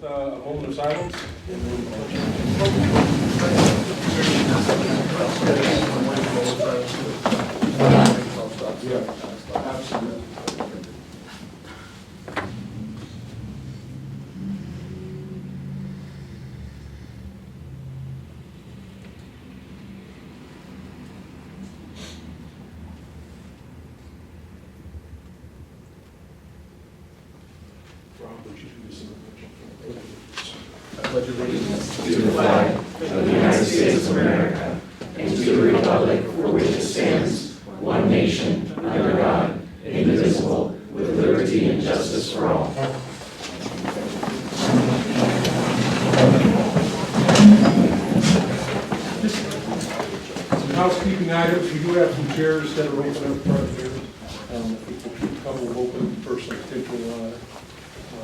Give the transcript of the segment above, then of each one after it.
with a moment of silence. Yeah, absolutely. I pledge allegiance to the flag of the United States of America and to the republic for which it stands, one nation, under God, indivisible, with liberty and justice for all. Some housekeeping items. We do have some chairs that are open up front here. If we'll keep a couple of open for some potential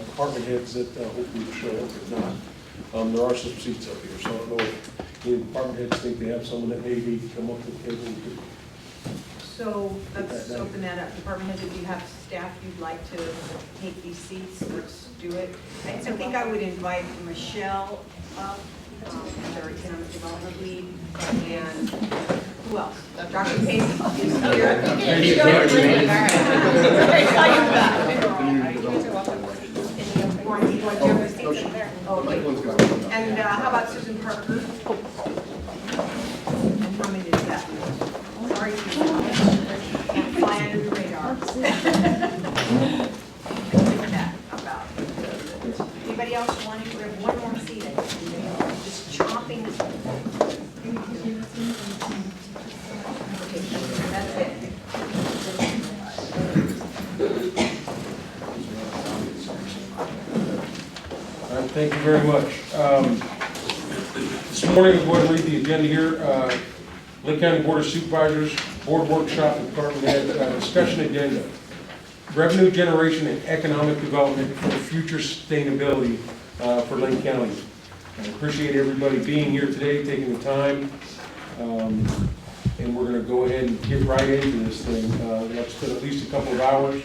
department heads that hopefully will show up. If not, there are some seats up here, so I don't know if any department heads think they have someone that maybe come up to the table. So let's open that up. Department heads, if you have staff you'd like to take these seats, let's do it. I think I would invite Michelle up, as our economic development lead, and who else? Dr. Pace is here. Pace. And how about Susan Parker? And how many is that? Sorry, can't fly under the radar. How about? Anybody else wanting to have one more seat? Just chomping. Okay, that's it. All right, thank you very much. This morning, I'm going to read the agenda here. Lake County Board of Supervisors, Board Workshop, and Department Head Discussion Agenda. Revenue generation and economic development for future sustainability for Lake County. I appreciate everybody being here today, taking the time. And we're going to go ahead and get right into this thing. Let's spend at least a couple of hours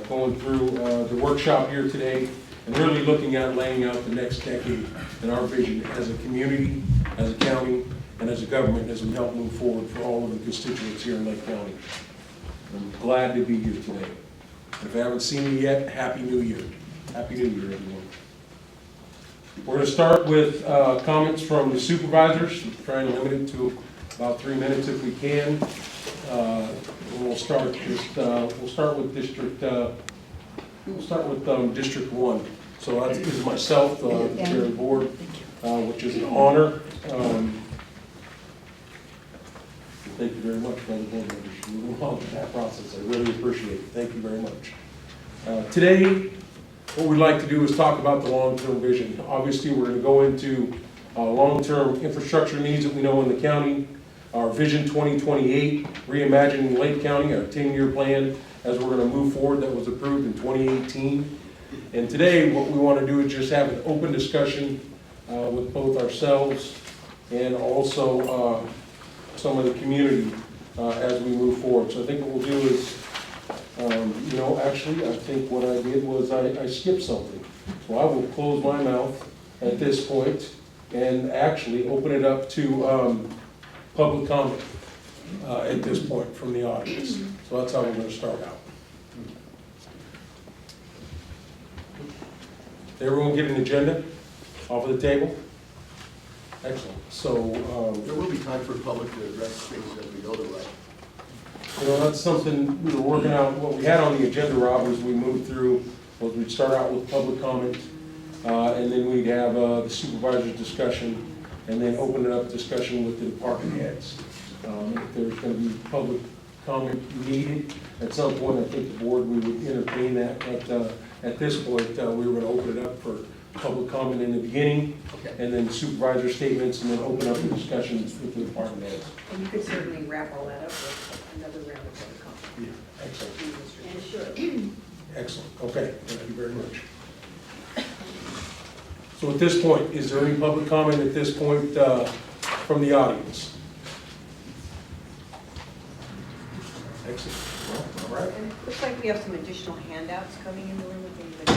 going through the workshop here today and really looking at laying out the next decade and our vision as a community, as a county, and as a government as we help move forward for all of the constituents here in Lake County. I'm glad to be here today. If I haven't seen you yet, Happy New Year. Happy New Year, everyone. We're going to start with comments from the supervisors. I'm trying to limit it to about 3 minutes if we can. And we'll start with District 1. So that is myself, the chair of the board, which is an honor. Thank you very much, Brother Board members, for moving along with that process. I really appreciate it. Thank you very much. Today, what we'd like to do is talk about the long-term vision. Obviously, we're going to go into long-term infrastructure needs that we know in the county, our Vision 2028, reimagining Lake County, our 10-year plan as we're going to move forward that was approved in 2018. And today, what we want to do is just have an open discussion with both ourselves and also some of the community as we move forward. So I think what we'll do is, actually, I think what I did was I skipped something. So I will close my mouth at this point and actually open it up to public comment at this point from the audience. So that's how we're going to start out. Did everyone get an agenda off of the table? Excellent. So there will be time for the public to address things as we go to right. That's something we were working out. What we had on the agenda, Rob, as we moved through was we'd start out with public comment, and then we'd have the supervisor's discussion, and then open it up discussion with the department heads. If there's going to be public comment needed at some point, I think the board, we would entertain that. But at this point, we were going to open it up for public comment in the beginning, okay, and then supervisor statements, and then open up the discussions with the department heads. And you could certainly wrap all that up with another round of public comment. Yeah, excellent. And sure. Excellent. Okay, thank you very much. So at this point, is there any public comment at this point from the audience? Excellent. All right. And it looks like we have some additional handouts coming in the room with anybody.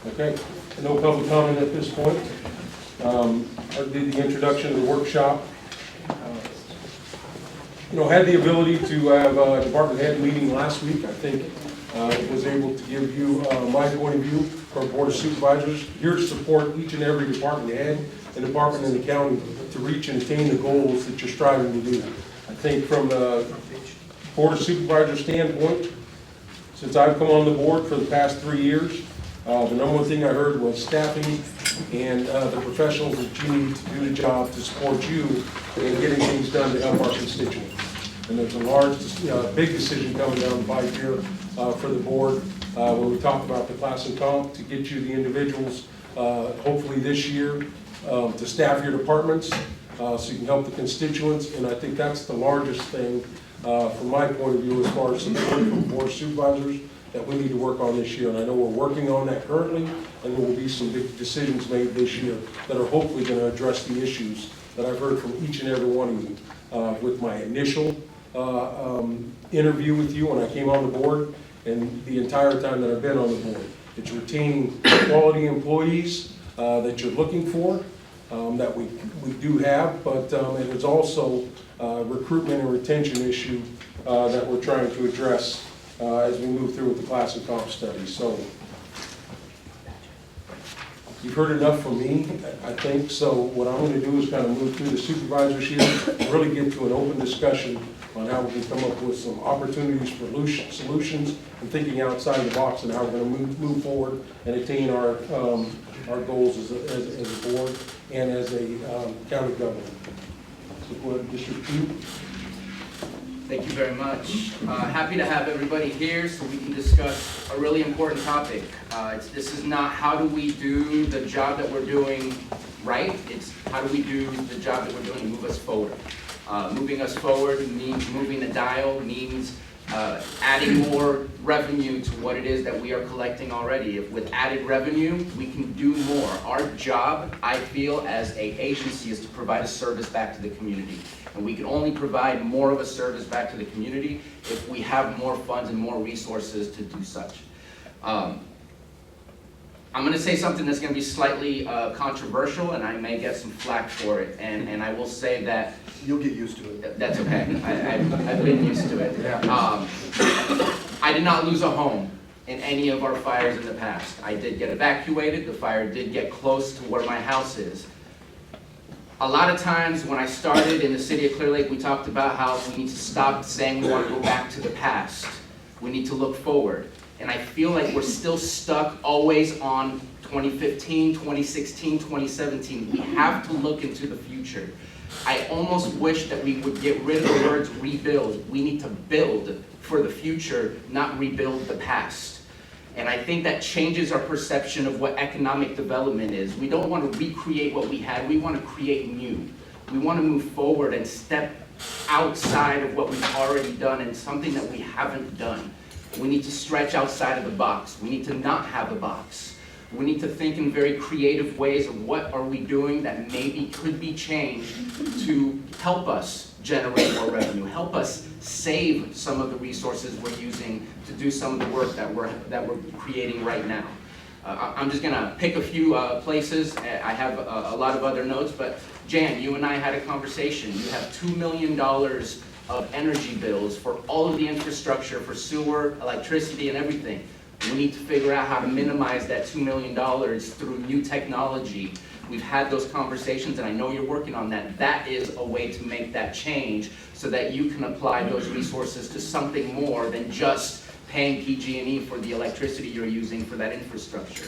Okay, no public comment at this point. I did the introduction of the workshop. Had the ability to have a department head meeting last week. I think was able to give you my point of view from Board of Supervisors. Here to support each and every department head and department in the county to reach and attain the goals that you're striving to do. I think from the Board of Supervisors standpoint, since I've come on the board for the past 3 years, the number one thing I heard was staffing and the professionals that you need to do the job to support you in getting things done to help our constituents. And there's a large, big decision coming down the pipe here for the board when we talk about the class and comp to get you the individuals, hopefully this year, to staff your departments so you can help the constituents. And I think that's the largest thing from my point of view as far as support from Board of Supervisors that we need to work on this year. And I know we're working on that currently, and there will be some big decisions made this year that are hopefully going to address the issues that I've heard from each and every one of you with my initial interview with you when I came on the board and the entire time that I've been on the board. It's retaining quality employees that you're looking for, that we do have, but and it's also recruitment and retention issue that we're trying to address as we move through with the class and comp study. So you've heard enough from me, I think. So what I'm going to do is kind of move through the supervisors here, really get to an open discussion on how we can come up with some opportunities for solutions and thinking outside the box and how we're going to move forward and attain our goals as a board and as a county government. So go ahead, District 2. Thank you very much. Happy to have everybody here so we can discuss a really important topic. This is not how do we do the job that we're doing right, it's how do we do the job that we're doing to move us forward. Moving us forward means moving the dial, means adding more revenue to what it is that we are collecting already. If with added revenue, we can do more. Our job, I feel, as an agency is to provide a service back to the community. And we can only provide more of a service back to the community if we have more funds and more resources to do such. I'm going to say something that's going to be slightly controversial, and I may get some flack for it. And I will say that You'll get used to it. that's okay. I've been used to it. I did not lose a home in any of our fires in the past. I did get evacuated. The fire did get close to where my house is. A lot of times when I started in the city of Clear Lake, we talked about how we need to stop saying we want to go back to the past. We need to look forward. And I feel like we're still stuck always on 2015, 2016, 2017. We have to look into the future. I almost wish that we would get rid of the words rebuild. We need to build for the future, not rebuild the past. And I think that changes our perception of what economic development is. We don't want to recreate what we had, we want to create new. We want to move forward and step outside of what we've already done and something that we haven't done. We need to stretch outside of the box. We need to not have a box. We need to think in very creative ways of what are we doing that maybe could be changed to help us generate more revenue, help us save some of the resources we're using to do some of the work that we're creating right now. I'm just gonna pick a few places. I have a lot of other notes, but Jan, you and I had a conversation. You have $2 million of energy bills for all of the infrastructure, for sewer, electricity, and everything. We need to figure out how to minimize that $2 million through new technology. We've had those conversations, and I know you're working on that. That is a way to make that change so that you can apply those resources to something more than just paying PG&E for the electricity you're using for that infrastructure.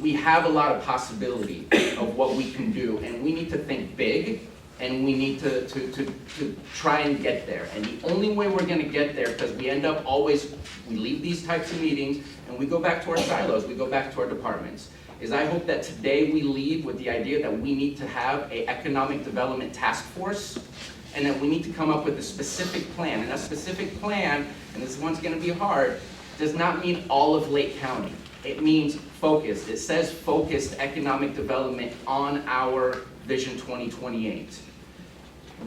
We have a lot of possibility of what we can do, and we need to think big, and we need to try and get there. And the only way we're going to get there, because we end up always, we leave these types of meetings, and we go back to our silos, we go back to our departments, is I hope that today we leave with the idea that we need to have an economic development task force, and that we need to come up with a specific plan. And a specific plan, and this one's going to be hard, does not mean all of Lake County. It means focused. It says focused economic development on our Vision 2028.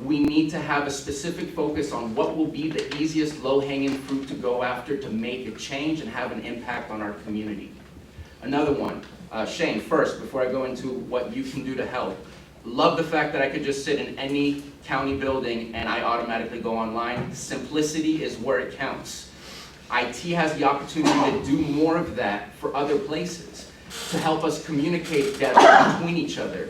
we need to have a specific focus on what will be the easiest low-hanging fruit to go after to make a change and have an impact on our community. Another one, Shane, first, before I go into what you can do to help, love the fact that I could just sit in any county building and I automatically go online. Simplicity is where it counts. IT has the opportunity to do more of that for other places, to help us communicate better between each other,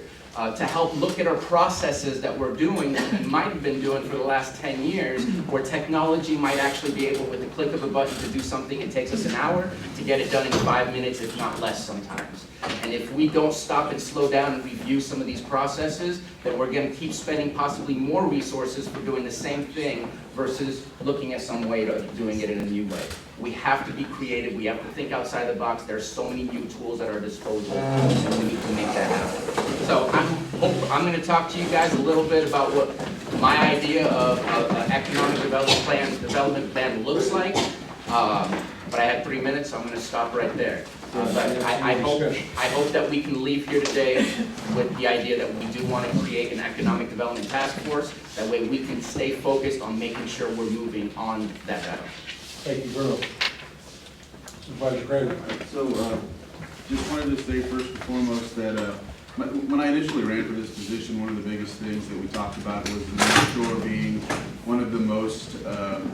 to help look at our processes that we're doing that we might have been doing for the last 10 years, where technology might actually be able, with the click of a button, to do something it takes us an hour, to get it done in 5 minutes, if not less sometimes. And if we don't stop and slow down and review some of these processes, then we're going to keep spending possibly more resources for doing the same thing versus looking at some way of doing it in a new way. We have to be creative. We have to think outside the box. There's so many new tools at our disposal, and we need to make that happen. So I'm going to talk to you guys a little bit about what my idea of an economic development plan looks like. But I had 3 minutes, so I'm going to stop right there. But I hope that we can leave here today with the idea that we do want to create an economic development task force. That way we can stay focused on making sure we're moving on that battle. Thank you, Bruno. Supervisor Crandall. So, just wanted to say first and foremost that when I initially ran for this position, one of the biggest things that we talked about was the North Shore being one of the most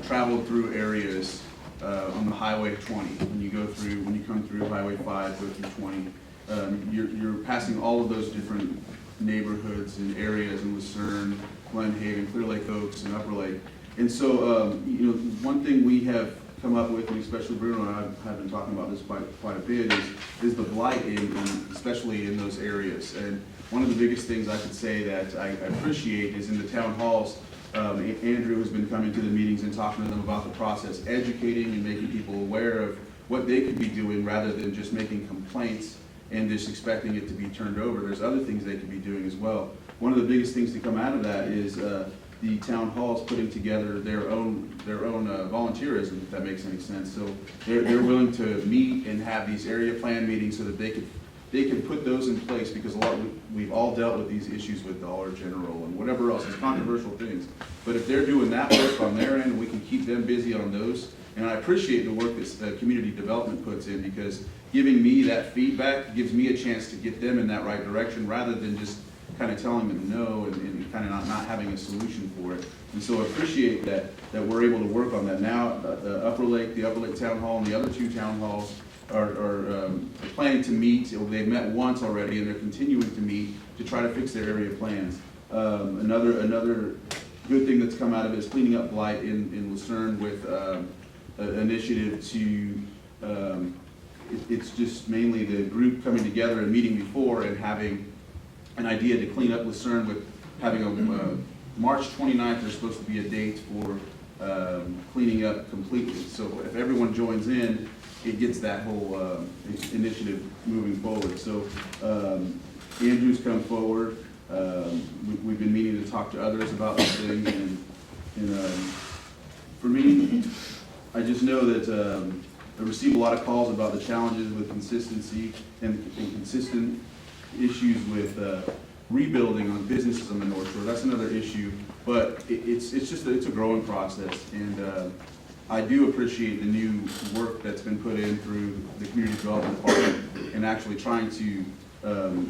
traveled through areas on the Highway 20. When you come through Highway 5, go through 20, you're passing all of those different neighborhoods and areas in Lucerne, Glen Haven, Clear Lake Oaks, and Upper Lake. And so, one thing we have come up with, and especially Bruno and I have been talking about this quite a bit, is the blight, especially in those areas. And one of the biggest things I could say that I appreciate is in the town halls, Andrew has been coming to the meetings and talking to them about the process, educating and making people aware of what they could be doing rather than just making complaints and just expecting it to be turned over. There's other things they could be doing as well. One of the biggest things to come out of that is the town halls putting together their own volunteerism, if that makes any sense. So they're willing to meet and have these area plan meetings so that they can put those in place, because we've all dealt with these issues with Dollar General and whatever else, it's controversial things. But if they're doing that work on their end, we can keep them busy on those. And I appreciate the work that community development puts in, because giving me that feedback gives me a chance to get them in that right direction rather than just kind of telling them no and kind of not having a solution for it. And so I appreciate that we're able to work on that. Now, the Upper Lake Town Hall and the other two town halls are planning to meet. They've met once already, and they're continuing to meet to try to fix their area plans. Another good thing that's come out of it is cleaning up blight in Lucerne with an initiative to, it's just mainly the group coming together and meeting before and having an idea to clean up Lucerne with having a March 29th, there's supposed to be a date for cleaning up completely. So if everyone joins in, it gets that whole initiative moving forward. So Andrew's come forward. We've been meeting to talk to others about this thing, and for me, I just know that I receive a lot of calls about the challenges with consistency and consistent issues with rebuilding on businesses on the North Shore. That's another issue, but it's a growing process, and I do appreciate the new work that's been put in through the community development department and actually trying to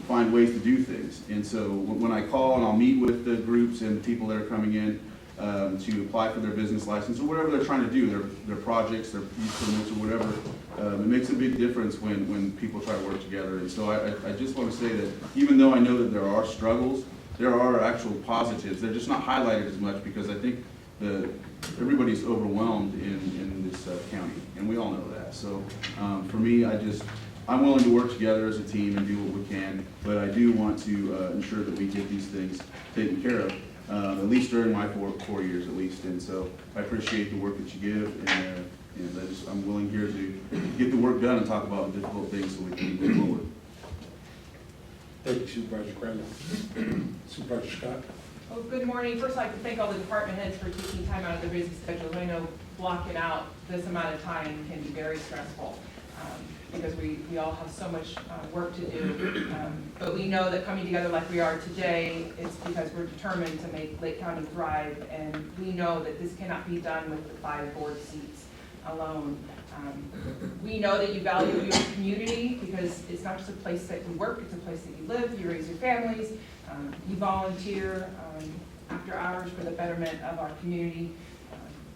find ways to do things. And so when I call and I'll meet with the groups and people that are coming in to apply for their business license or whatever they're trying to do, their projects, their use permits or whatever, it makes a big difference when people try to work together. And so I just want to say that even though I know that there are struggles, there are actual positives. They're just not highlighted as much because I think everybody's overwhelmed in this county, and we all know that. So for me, I'm willing to work together as a team and do what we can, but I do want to ensure that we get these things taken care of, at least during my 4 years at least. And so I appreciate the work that you give, and I'm willing here to get the work done and talk about the difficult things so we can move forward. Thank you, Supervisor Crandall. Supervisor Scott. Well, good morning. First, I'd like to thank all the department heads for taking time out of their busy schedules. I know blocking out this amount of time can be very stressful. because we all have so much work to do. But we know that coming together like we are today, it's because we're determined to make Lake County thrive, and we know that this cannot be done with the 5 board seats alone. We know that you value your community because it's not just a place that you work, it's a place that you live, you raise your families, you volunteer after hours for the betterment of our community.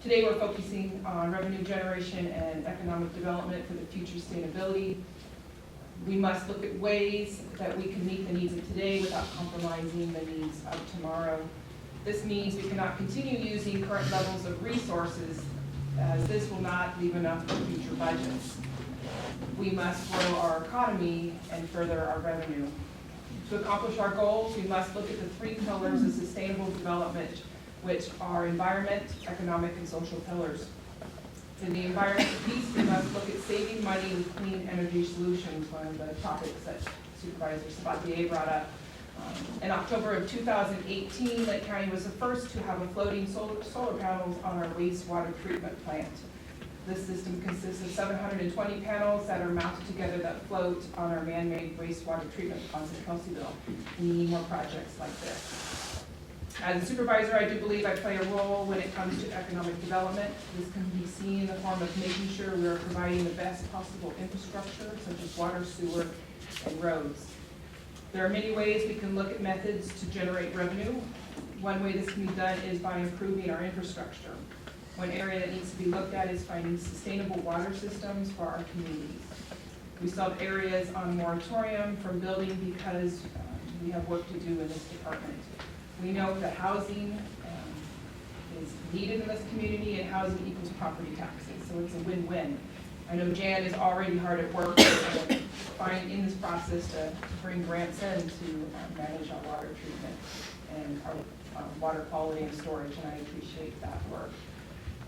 Today we're focusing on revenue generation and economic development for the future sustainability. We must look at ways that we can meet the needs of today without compromising the needs of tomorrow. This means we cannot continue using current levels of resources, as this will not leave enough for future budgets. We must grow our economy and further our revenue. To accomplish our goals, we must look at the 3 pillars of sustainable development, which are environment, economic, and social pillars. In the environmental piece, we must look at saving money with clean energy solutions, one of the topics that Supervisor Sabatier brought up. In October of 2018, Lake County was the first to have a floating solar panels on our wastewater treatment plant. This system consists of 720 panels that are mounted together that float on our man-made wastewater treatment plants in Kelseyville. We need more projects like this. As a supervisor, I do believe I play a role when it comes to economic development. This can be seen in the form of making sure we are providing the best possible infrastructure, such as water, sewer, and roads. There are many ways we can look at methods to generate revenue. One way this can be done is by improving our infrastructure. One area that needs to be looked at is finding sustainable water systems for our communities. We still have areas on moratorium from building because we have work to do in this department. We know that housing is needed in this community, and housing equals property taxes, so it's a win-win. I know Jan is already hard at work in this process to bring grants in to manage our water treatment and our water quality and storage, and I appreciate that work.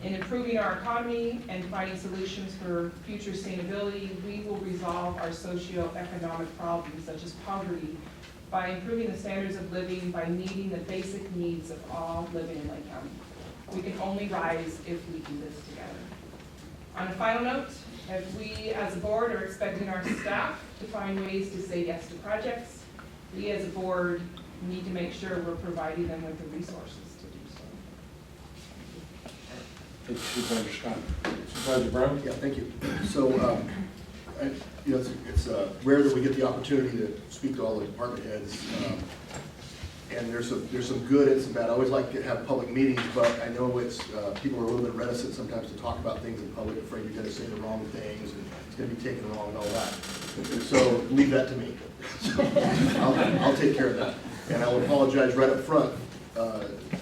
In improving our economy and finding solutions for future sustainability, we will resolve our socioeconomic problems such as poverty by improving the standards of living, by meeting the basic needs of all living in Lake County. We can only rise if we do this together. On a final note, if we as a board are expecting our staff to find ways to say yes to projects, we as a board need to make sure we're providing them with the resources to do so. Thank you, Supervisor Scott. Supervisor Brown? Yeah, thank you. So, it's rare that we get the opportunity to speak to all the department heads. And there's some good and some bad. I always like to have public meetings, but I know it's people are a little bit reticent sometimes to talk about things in public, afraid you're going to say the wrong things and it's going to be taken wrong and all that. So leave that to me. So I'll take care of that. And I will apologize right up front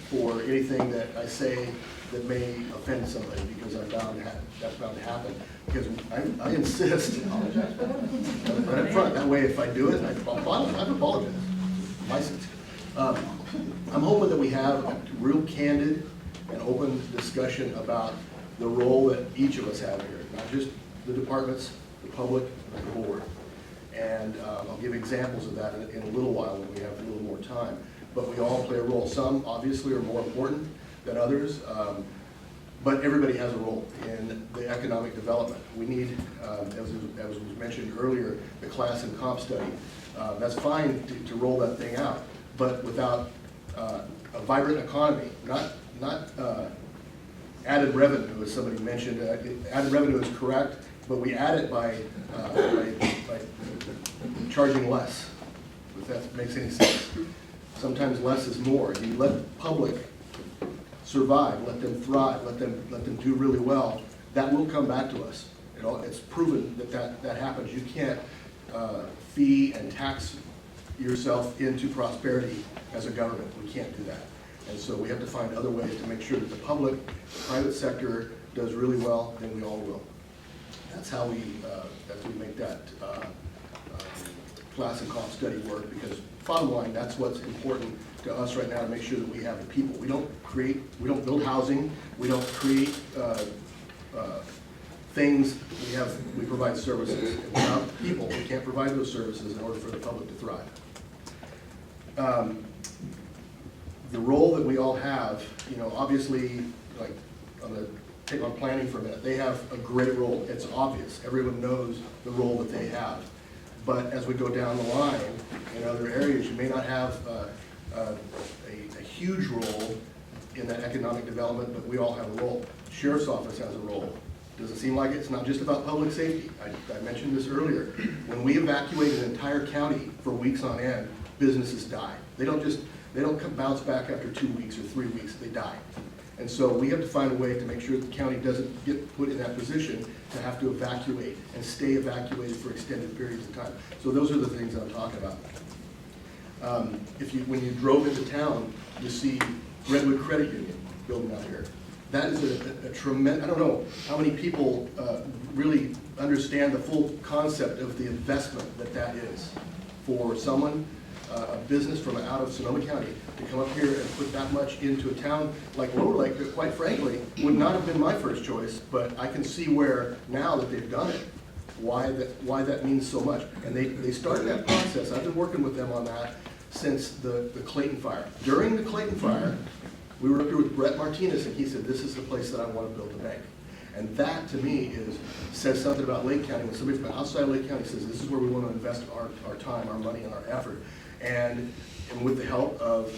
for anything that I say that may offend somebody, because that's bound to happen. Because I insist, apologize for that right up front. That way, if I do it, I apologize. License. I'm hoping that we have a real candid and open discussion about the role that each of us have here, not just the departments, the public, and the board. And I'll give examples of that in a little while when we have a little more time. But we all play a role. Some obviously are more important than others, but everybody has a role in the economic development. We need, as was mentioned earlier, the class and comp study. That's fine to roll that thing out, but without a vibrant economy, not added revenue, as somebody mentioned. Added revenue is correct, but we add it by charging less, if that makes any sense. Sometimes less is more. You let the public survive, let them thrive, let them do really well. That will come back to us. It's proven that happens. You can't fee and tax yourself into prosperity as a government. We can't do that. And so we have to find other ways to make sure that the public, the private sector does really well, then we all will. That's how we make that class and comp study work, because bottom line, that's what's important to us right now, to make sure that we have the people. We don't build housing, we don't create things, we provide services. And without people, we can't provide those services in order for the public to thrive. The role that we all have, obviously, like on the take on planning for a minute. They have a great role. It's obvious. Everyone knows the role that they have. But as we go down the line, in other areas, you may not have a huge role in that economic development, but we all have a role. Sheriff's Office has a role. Does it seem like it's not just about public safety? I mentioned this earlier. When we evacuate an entire county for weeks on end, businesses die. They don't bounce back after 2 weeks or 3 weeks, they die. And so we have to find a way to make sure that the county doesn't get put in that position to have to evacuate and stay evacuated for extended periods of time. So those are the things I'm talking about. When you drove into town, you see Redwood Credit Union building out here. That is a tremendous, I don't know how many people really understand the full concept of the investment that is for someone, a business from out of Sonoma County to come up here and put that much into a town like Lower Lake that, quite frankly, would not have been my first choice, but I can see where, now that they've done it, why that means so much. And they started that process. I've been working with them on that since the Clayton fire. During the Clayton fire, we were up here with Brett Martinez, and he said, this is the place that I want to build a bank. And that, to me, says something about Lake County. When somebody from outside Lake County says, this is where we want to invest our time, our money, and our effort. And with the help of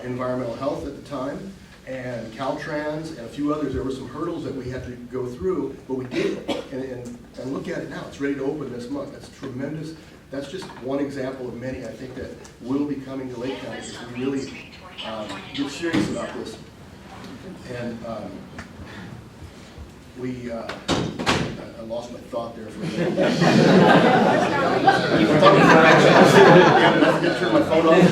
environmental health at the time, and Caltrans, and a few others, there were some hurdles that we had to go through, but we did it. And look at it now. It's ready to open this month. That's tremendous. That's just one example of many, I think, that will be coming to Lake County if we really get serious about this. And I lost my thought there for a minute. I turn my phone off.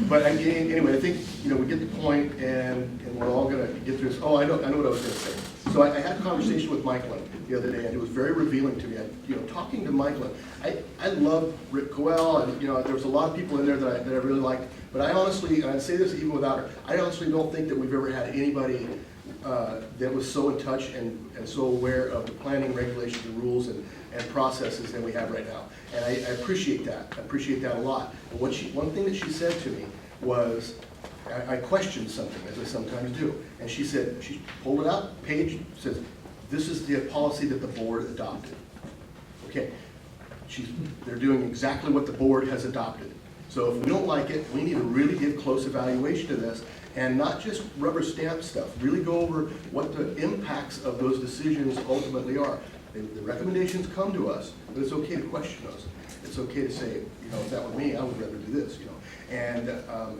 But anyway, I think we get the point, and we're all going to get through this. Oh, I know what I was going to say. So I had a conversation with Michaelin the other day, and it was very revealing to me. Talking to Michaelin, I love Rick Coel, and there was a lot of people in there that I really liked. But I honestly, and I say this even without her, I honestly don't think that we've ever had anybody that was so in touch and so aware of the planning regulations and rules and processes that we have right now. And I appreciate that. I appreciate that a lot. And one thing that she said to me was, I questioned something, as I sometimes do. And she said, she pulled it out, page, says, this is the policy that the board adopted. Okay, they're doing exactly what the board has adopted. So if we don't like it, we need to really give close evaluation to this, and not just rubber stamp stuff. Really go over what the impacts of those decisions ultimately are. The recommendations come to us, but it's okay to question those. It's okay to say, if that were me, I would rather do this, And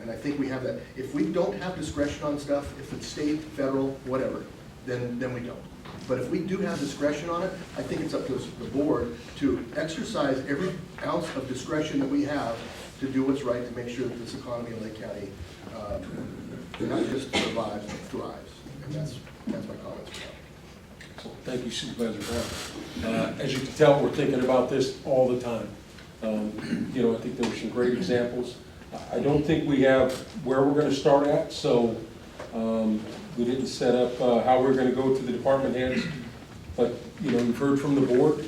I think we have that. If we don't have discretion on stuff, if it's state, federal, whatever, then we don't. But if we do have discretion on it, I think it's up to the board to exercise every ounce of discretion that we have to do what's right to make sure that this economy in Lake County not just survives, but thrives. And that's my comments for now. Thank you, Supervisor Brown. As you can tell, we're thinking about this all the time. I think there were some great examples. I don't think we have where we're going to start at, so we didn't set up how we're going to go to the department heads. But we've heard from the board,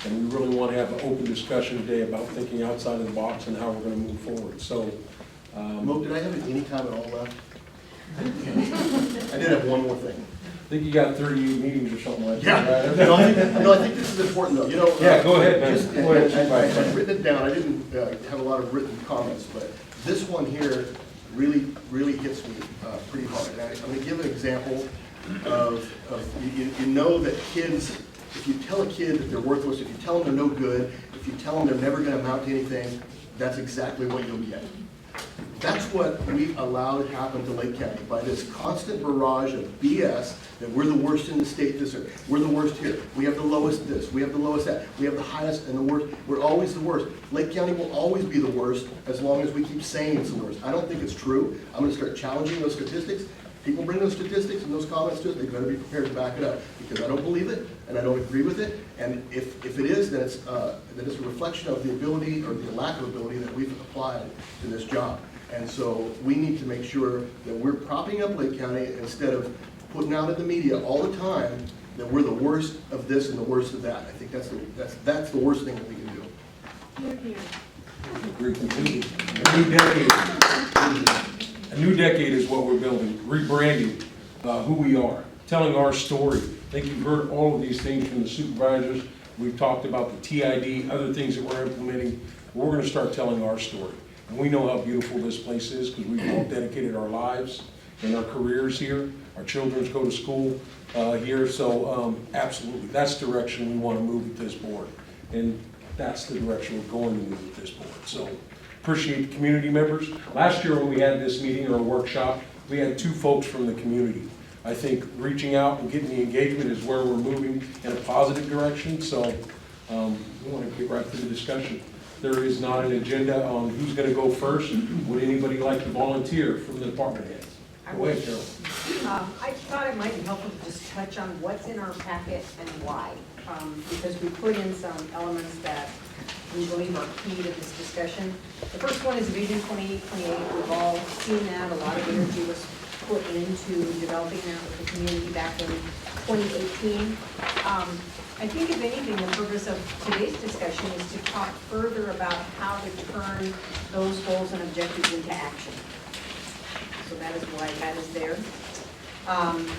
and we really want to have an open discussion today about thinking outside of the box and how we're going to move forward. So, Mo, did I have any time at all left? I did have one more thing. I think you got 38 meetings or something like Yeah. that. No, I think this is important though. Yeah, go ahead, man. I've written it down. I didn't have a lot of written comments, but this one here really hits me pretty hard. And I'm going to give an example of you know that kids, if you tell a kid that they're worthless, if you tell them they're no good, if you tell them they're never going to amount to anything, that's exactly what you'll get. That's what we've allowed happen to Lake County by this constant barrage of BS that we're the worst in the state this year. We're the worst here. We have the lowest this. We have the lowest that. We have the highest and the worst. We're always the worst. Lake County will always be the worst as long as we keep saying it's the worst. I don't think it's true. I'm going to start challenging those statistics. People bring those statistics and those comments to us, they better be prepared to back it up, because I don't believe it and I don't agree with it. And if it is, then it's a reflection of the ability or the lack of ability that we've applied to this job. And so we need to make sure that we're propping up Lake County instead of putting out in the media all the time that we're the worst of this and the worst of that. I think that's the worst thing that we can do. I agree completely. A new decade is what we're building, rebranding. who we are, telling our story. I think you've heard all of these things from the supervisors. We've talked about the TID, other things that we're implementing. We're gonna start telling our story. And we know how beautiful this place is because we've all dedicated our lives and our careers here. Our children go to school here, so absolutely, that's the direction we want to move with this board. And that's the direction we're going to move with this board. So appreciate the community members. Last year when we had this meeting or workshop, we had 2 folks from the community. I think reaching out and getting the engagement is where we're moving in a positive direction, so we want to get right to the discussion. There is not an agenda on who's going to go first. Would anybody like to volunteer from the department heads? Go ahead, Carol. I thought it might be helpful to just touch on what's in our packet and why, because we put in some elements that we believe are key to this discussion. The first one is Vision 2028. We've all seen that. A lot of energy was put into developing that with the community back in 2018. I think if anything, the purpose of today's discussion is to talk further about how to turn those goals and objectives into action. So that is why that is there.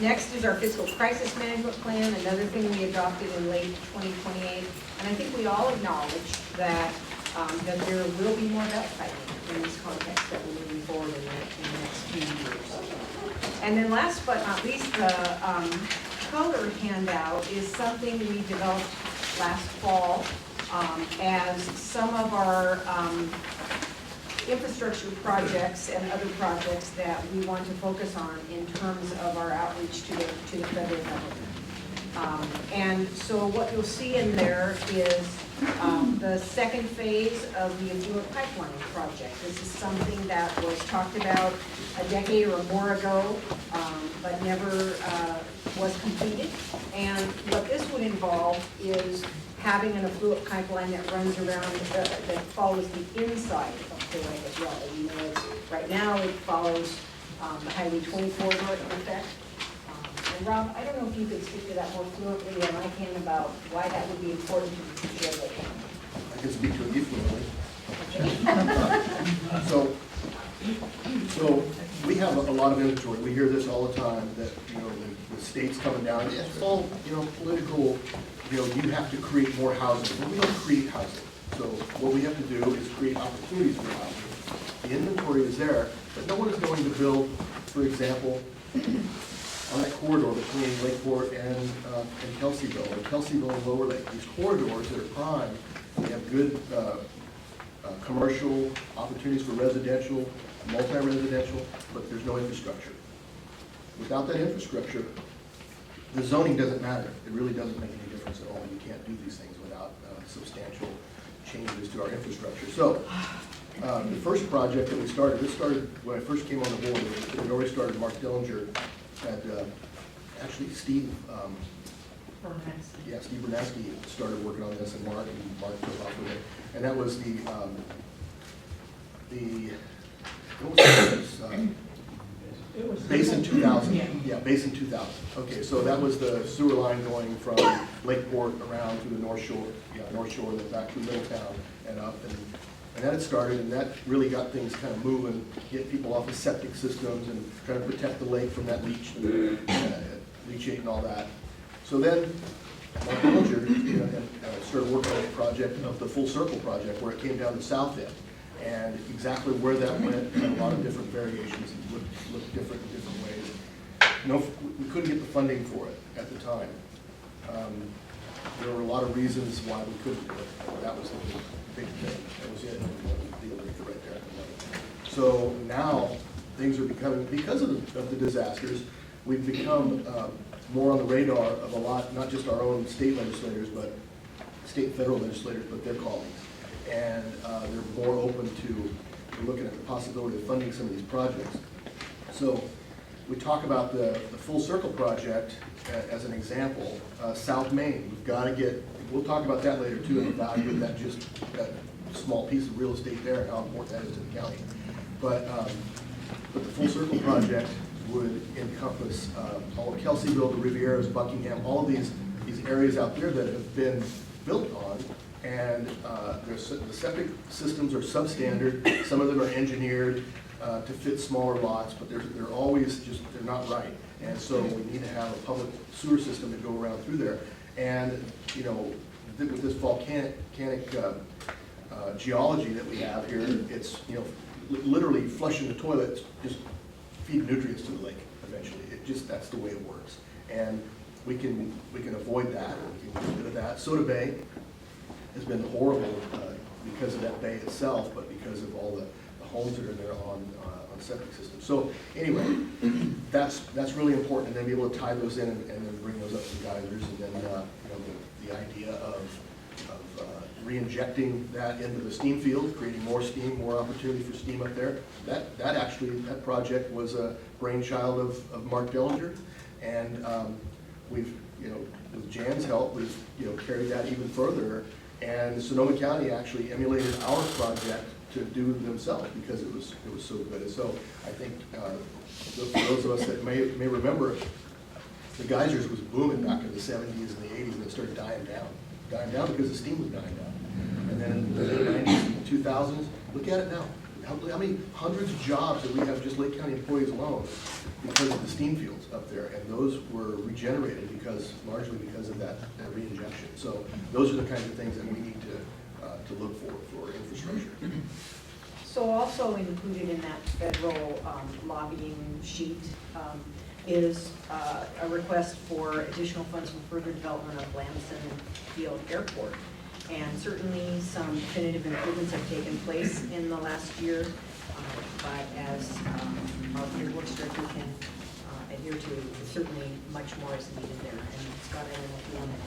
Next is our fiscal crisis management plan, another thing we adopted in late 2028. And I think we all acknowledge that, that there will be more belt tightening in this context that we're moving forward in the next few years. And then last but not least, the color handout is something we developed last fall as some of our infrastructure projects and other projects that we want to focus on in terms of our outreach to the federal government. And so what you'll see in there is the second phase of the Janua pipeline project. This is something that was talked about a decade or more ago, but never was completed. And what this would involve is having an affluent pipeline that runs around, that follows the inside of the lake as well. You know, right now it follows the Highway 24 in effect. And Rob, I don't know if you could speak to that more fluently than I can about why that would be important to the Lake County. I can speak to it equally. So we have a lot of inventory. We hear this all the time that, you know, the state's coming down. It's all, you know, political, you know, you have to create more housing. Well, we don't create housing. So what we have to do is create opportunities for housing. The inventory is there, but no one is going to build, for example, on that corridor between Lakeport and Kelseyville, or Kelseyville and Lower Lake. These corridors that are prime, they have good commercial opportunities for residential, multi-residential, but there's no infrastructure. Without that infrastructure, the zoning doesn't matter. It really doesn't make any difference at all. You can't do these things without substantial changes to our infrastructure. So the first project that we started, this started when I first came on the board. It had already started. Mark Dillinger had, actually Steve, Steve Berneski started working on this, and Mark took off with it. And that was what was it? Basin 2000. Yeah, Basin 2000. Okay, so that was the sewer line going from Lakeport around to the North Shore, and then back to Middletown and up. And that had started, and that really got things kind of moving, get people off of septic systems and trying to protect the lake from that leachate and all that. So then Mark Dillinger started working on the project of the Full Circle project, where it came down the south end. And exactly where that went had a lot of different variations and looked different in different ways. You know, we couldn't get the funding for it at the time. There were a lot of reasons why we couldn't do it. That was the big thing. That was it. Deal with it right there. So now things are becoming, because of the disasters, we've become more on the radar of a lot, not just our own state legislators, but state and federal legislators, but their colleagues. And they're more open to looking at the possibility of funding some of these projects. So we talk about the Full Circle project as an example. South Main, we've got to get, we'll talk about that later too, and the value of that small piece of real estate there and how important that is to the county. But the Full Circle project would encompass all of Kelseyville, the Rivieras, Buckingham, all of these areas out there that have been built on. And the septic systems are substandard. Some of them are engineered to fit smaller lots, but they're always just, they're not right. And so we need to have a public sewer system to go around through there. And, you know, with this volcanic geology that we have here, it's, you know, literally flushing the toilets, just feed nutrients to the lake eventually. It just, that's the way it works. And we can avoid that, we can get rid of that. Soda Bay has been horrible because of that bay itself, but because of all the homes that are there on septic systems. So anyway, that's really important, and then be able to tie those in and then bring those up to geysers, and then you know, the idea of re-injecting that into the steam field, creating more steam, more opportunity for steam up there. That project was a brainchild of Mark Dellinger, and we've, you know, with Jan's help, we've, you know, carried that even further. And Sonoma County actually emulated our project to do themselves because it was so good. And so I think for those of us that may remember, the geysers was booming back in the 70s and the 80s, and it started dying down because the steam was dying down. And then in the late 90s and 2000s, look at it now. How many hundreds of jobs that we have just Lake County employees alone because of the steam fields up there, and those were regenerated largely because of that re-injection. So those are the kinds of things that we need to look for infrastructure. So also included in that federal lobbying sheet is a request for additional funds for further development of Lamson Field Airport. And certainly some definitive improvements have taken place in the last year, but as our public works director can adhere to, certainly much more is needed there. And Scott, I don't know if you want to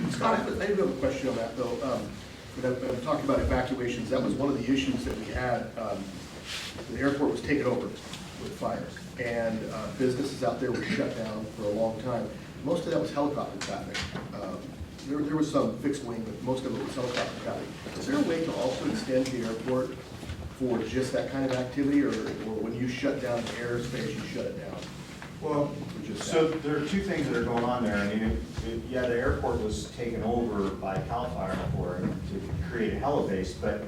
add. Scott, I do have a question on that, though. When I'm talking about evacuations, that was one of the issues that we had. The airport was taken over with fires, and businesses out there were shut down for a long time. Most of that was helicopter traffic. There was some fixed wing, but most of it was helicopter traffic. Is there a way to also extend the airport for just that kind of activity, or when you shut down airspace, you shut it down? Well, so there are two things that are going on there. I mean, yeah, the airport was taken over by CAL FIRE to create a helibase, but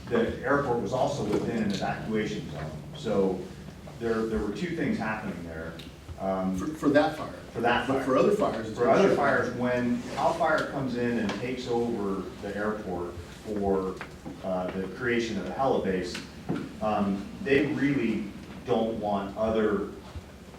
the airport was also within an evacuation zone. So there were two things happening there. For that fire? For that fire. But for other fires? it's For gonna other shut fires, down. when CAL FIRE comes in and takes over the airport for the creation of the helibase, they really don't want other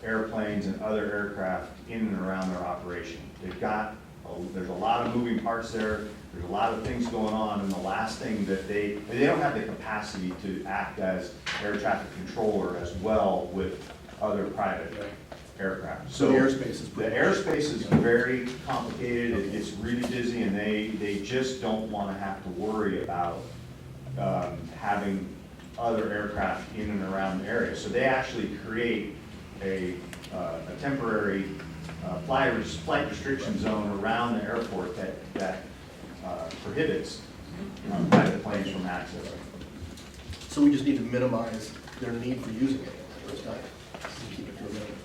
airplanes and other aircraft in and around their operation. There's a lot of moving parts there. There's a lot of things going on, and the last thing that they don't have the capacity to act as air traffic controller as well with other private aircraft. So the airspace is The pretty. airspace is very complicated. It gets really busy, and they just don't want to have to worry about having other aircraft in and around the area. So they actually create a temporary flight restriction zone around the airport that prohibits private planes from accessing. So we just need to minimize their need for using it at this time. Keep it to a minimum.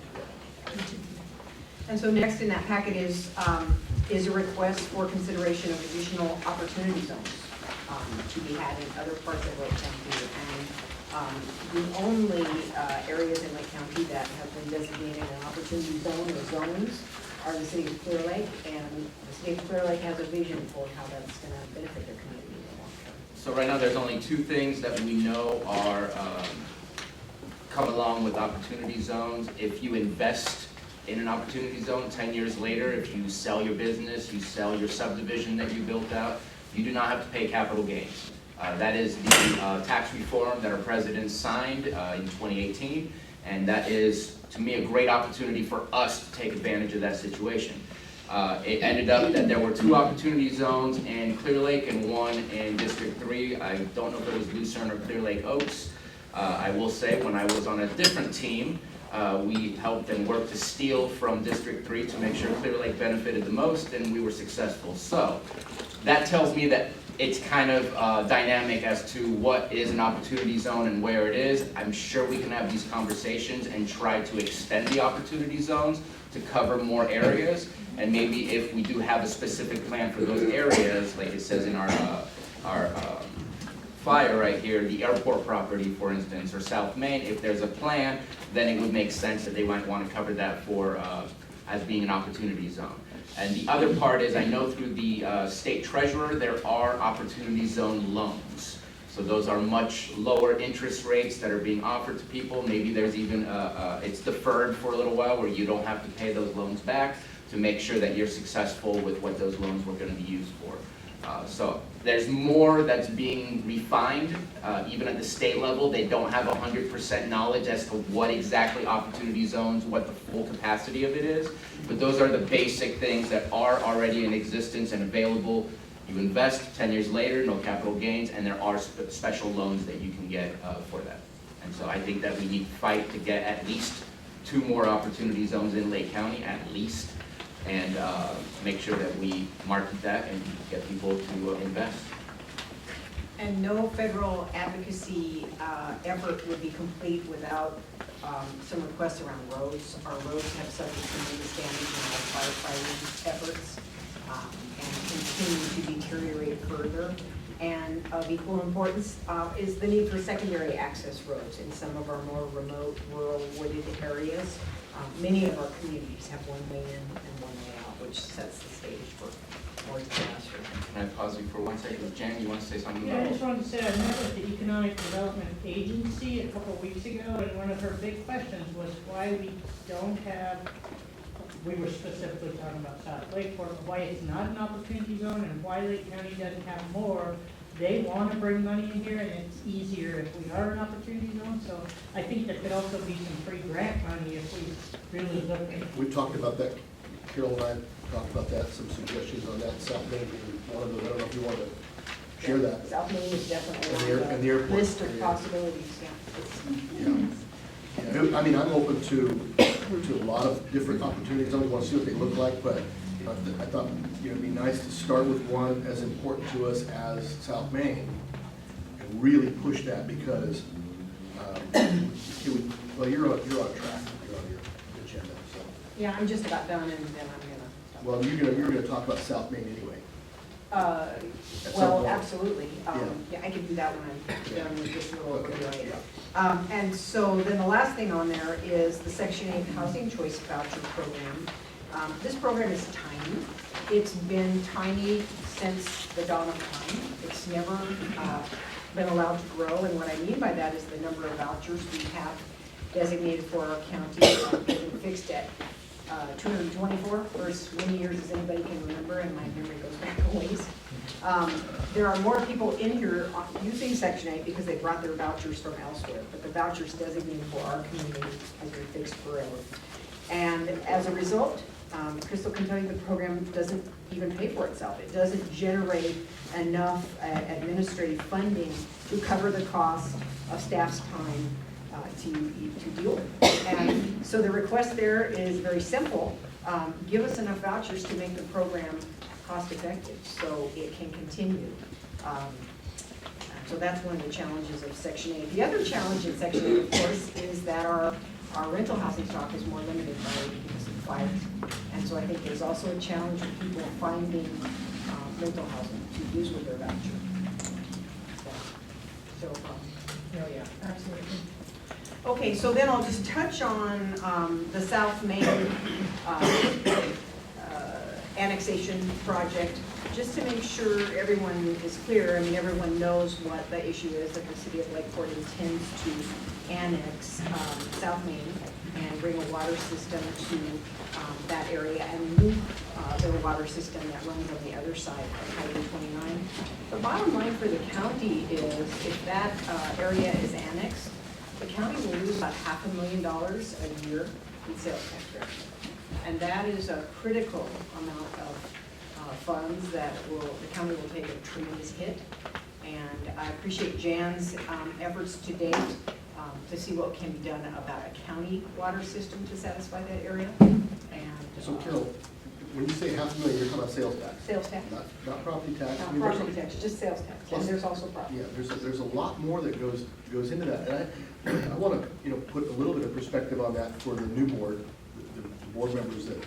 And so next in that packet is a request for consideration of additional opportunity zones to be had in other parts of Lake County. And the only areas in Lake County that have been designated an opportunity zone or zones are the city of Clear Lake, and the city of Clear Lake has a vision for how that's going to benefit their community in the long term. So right now, there's only two things that we know are come along with opportunity zones. If you invest in an opportunity zone 10 years later, if you sell your business, you sell your subdivision that you built out, you do not have to pay capital gains. That is the tax reform that our president signed in 2018, and that is, to me, a great opportunity for us to take advantage of that situation. It ended up that there were two opportunity zones in Clear Lake and one in District 3. I don't know if it was Lucerne or Clear Lake Oaks. I will say, when I was on a different team, we helped and worked to steal from District 3 to make sure Clear Lake benefited the most, and we were successful. So that tells me that it's kind of dynamic as to what is an opportunity zone and where it is. I'm sure we can have these conversations and try to extend the opportunity zones to cover more areas. And maybe if we do have a specific plan for those areas, like it says in our fire right here, the airport property, for instance, or South Main, if there's a plan, then it would make sense that they might want to cover that for, as being an opportunity zone. And the other part is, I know through the state treasurer, there are opportunity zone loans. So those are much lower interest rates that are being offered to people. Maybe there's even, it's deferred for a little while where you don't have to pay those loans back to make sure that you're successful with what those loans were going to be used for. So there's more that's being refined, even at the state level. They don't have 100% knowledge as to what exactly opportunity zones, what the full capacity of it is. But those are the basic things that are already in existence and available. You invest, 10 years later, no capital gains, and there are special loans that you can get for that. And so I think that we need to fight to get at least 2 more opportunity zones in Lake County, at least, and make sure that we market that and get people to invest. And no federal advocacy effort would be complete without some requests around roads. Our roads have suffered tremendous damage in our firefighting efforts and continue to deteriorate further. And of equal importance is the need for secondary access roads in some of our more remote, rural, wooded areas. Many of our communities have one way in and one way out, which sets the stage for more disaster. Can I pause you for 1 second? Jan, you want to say something Yeah, I about just wanted to say, I met with the Economic Development Agency a couple of weeks ago, and one of her big questions was why we don't have, we were specifically talking about South Lakeport, why it's not an opportunity zone, and why Lake County doesn't have more. They want to bring money in here, and it's easier if we are an opportunity zone, so I think there could also be some free grant money if we really look at. We've talked about that, Carol and I talked about that, some suggestions on that, South Main being one of those. I don't know if you want to share that. South Main is definitely And the on airport. the list of possibilities, yeah. Yeah. I mean, I'm open to a lot of different opportunities. I don't want to see what they look like, but I thought, it'd be nice to start with one as important to us as South Main and really push that because, well, you're on track. You're on your agenda, so. Yeah, I'm just about done, and then I'm Well, you're gonna talk about South Main anyway. gonna, some well, point. absolutely. Yeah, I can do that when I'm done with this little overlay. And so then the last thing on there is the Section 8 Housing Choice Voucher Program. This program is tiny. It's been tiny since the dawn of time. It's never been allowed to grow, and what I mean by that is the number of vouchers we have designated for our county has been fixed at 224 for as many years as anybody can remember, and my memory goes back a ways. There are more people in here using Section 8 because they brought their vouchers from elsewhere, but the vouchers designated for our community have been fixed forever. And as a result, Crystal can tell you the program doesn't even pay for itself. It doesn't generate enough administrative funding to cover the cost of staff's time to deal with. And so the request there is very simple. Give us enough vouchers to make the program cost effective so it can continue. So that's one of the challenges of Section 8. The other challenge in Section 8, of course, is that our rental housing stock is more limited because of fires. And so I think there's also a challenge for people finding rental housing to use with their voucher. So, yeah, absolutely. Okay, so then I'll just touch on the South Main annexation project, just to make sure everyone is clear. I mean, everyone knows what the issue is, that the city of Lakeport intends to annex South Main and bring a water system to that area and move their water system that runs on the other side of Highway 29. The bottom line for the county is if that area is annexed, the county will lose about $500,000 a year in sales tax revenue. And that is a critical amount of funds that the county will take a tremendous hit. And I appreciate Jan's efforts to date to see what can be done about a county water system to satisfy that area. And So Carol, when you say $500,000, you're talking about sales tax? sales tax, Not property tax? I not mean, there's property tax, just sales tax. Plus- And there's also property. Yeah, there's a lot more that goes into that. And I want to, put a little bit of perspective on that for the new board, the board members that,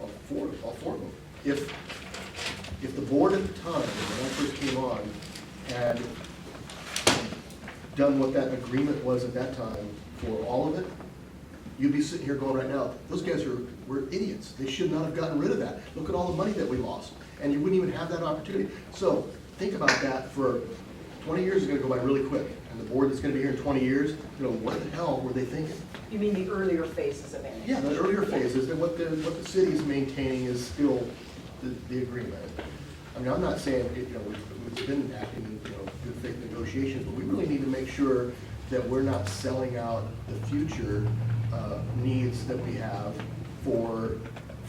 all four of them. If the board at the time, when I first came on, had done what that agreement was at that time for all of it, you'd be sitting here going right now, those guys were idiots. They should not have gotten rid of that. Look at all the money that we lost. And you wouldn't even have that opportunity. So think about that. For 20 years is gonna go by really quick. And the board that's gonna be here in 20 years, you know, what the hell were they thinking? You mean the earlier phases of annexation? Yeah, the earlier phases, and what the city is maintaining is still the agreement. I mean, I'm not saying, you know, we've been acting in, you know, good faith negotiations, but we really need to make sure that we're not selling out the future needs that we have for